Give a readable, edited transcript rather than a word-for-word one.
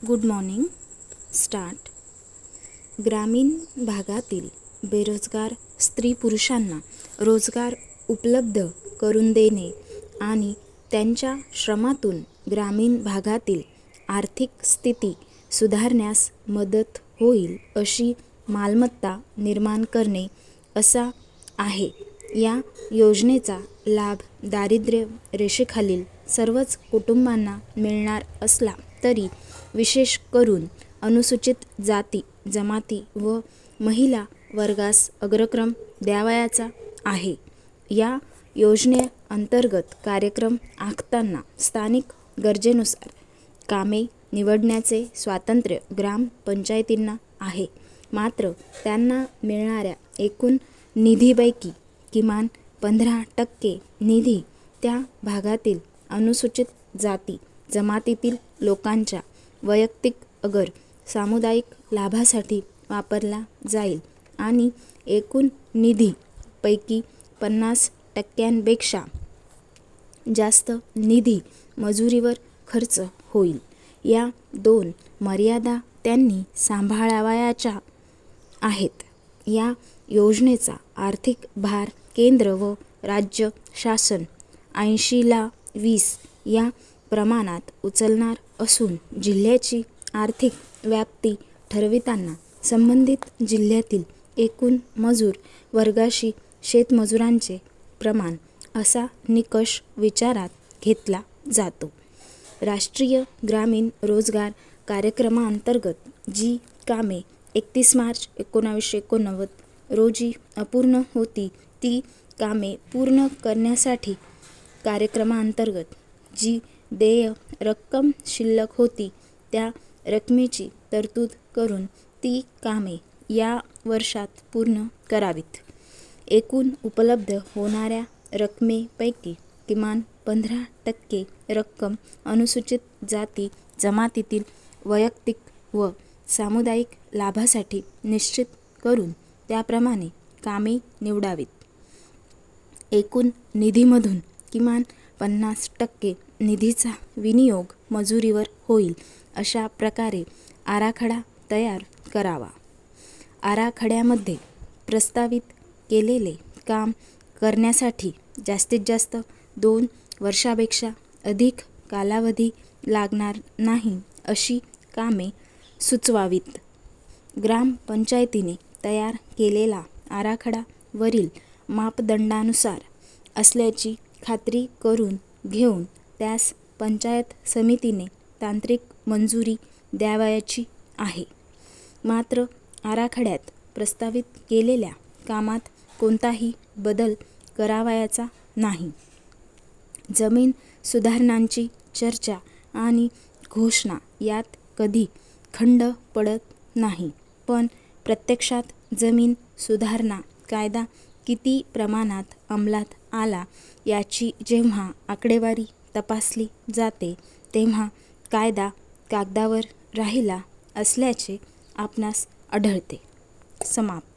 Good morning. Start. ग्रामीण भागातील बेरोजगार स्त्री पुरुषांना रोजगार उपलब्ध करून देणे आणि त्यांच्या श्रमातून ग्रामीण भागातील आर्थिक स्थिती सुधारण्यास मदत होईल अशी मालमत्ता निर्माण करणे असा आहे. या योजनेचा लाभ दारिद्र्य रेषेखालील सर्वच कुटुंबांना मिळणार असला तरी विशेष करून अनुसूचित जाती, जमाती व महिला वर्गास अग्रक्रम द्यावयाचा आहे. या योजनेअंतर्गत कार्यक्रम आखताना स्थानिक गरजेनुसार कामे निवडण्याचे स्वातंत्र्य ग्रामपंचायतींना आहे. मात्र त्यांना मिळणाऱ्या एकूण निधीपैकी किमान 15% निधी त्या भागातील अनुसूचित जाती जमातीतील लोकांच्या वैयक्तिक अगर सामुदायिक लाभासाठी वापरला जाईल आणि एकूण निधी पैकी 50% जास्त निधी मजुरीवर खर्च होईल. या दोन मर्यादा त्यांनी सांभाळावयाच्या आहेत. या योजनेचा आर्थिक भार केंद्र व राज्य शासन 80/20 या प्रमाणात उचलणार असून जिल्ह्याची आर्थिक व्याप्ती ठरविताना संबंधित जिल्ह्यातील एकूण मजूर वर्गाशी शेतमजुरांचे प्रमाण असा निकष विचारात घेतला जातो. राष्ट्रीय ग्रामीण रोजगार कार्यक्रमांतर्गत जी कामे 31 मार्च 1989 रोजी अपूर्ण होती ती कामे पूर्ण करण्यासाठी कार्यक्रमांतर्गत जी देय रक्कम शिल्लक होती त्या रकमेची तरतूद करून ती कामे या वर्षात पूर्ण करावीत. एकूण उपलब्ध होणाऱ्या रकमेपैकी किमान 15% रक्कम अनुसूचित जाती जमातीतील वैयक्तिक व सामुदायिक लाभासाठी निश्चित करून त्याप्रमाणे कामे निवडावीत. एकूण निधीमधून किमान 50% निधीचा विनियोग मजुरीवर होईल अशा प्रकारे आराखडा तयार करावा. आराखड्यामध्ये प्रस्तावित केलेले काम करण्यासाठी जास्तीत जास्त 2 वर्षापेक्षा अधिक कालावधी लागणार नाही अशी कामे सुचवावीत. ग्रामपंचायतीने तयार केलेला आराखडा वरील मापदंडानुसार असल्याची खात्री करून घेऊन त्यास पंचायत समितीने तांत्रिक मंजुरी द्यावयाची आहे. मात्र आराखड्यात प्रस्तावित केलेल्या कामात कोणताही बदल करावयाचा नाही. जमीन सुधारणांची चर्चा आणि घोषणा यात कधी खंड पडत नाही. पण प्रत्यक्षात जमीन सुधारणा कायदा किती प्रमाणात अंमलात आला याची जेव्हा आकडेवारी तपासली जाते तेव्हा कायदा कागदावर राहिला असल्याचे आपणास आढळते. समाप्त.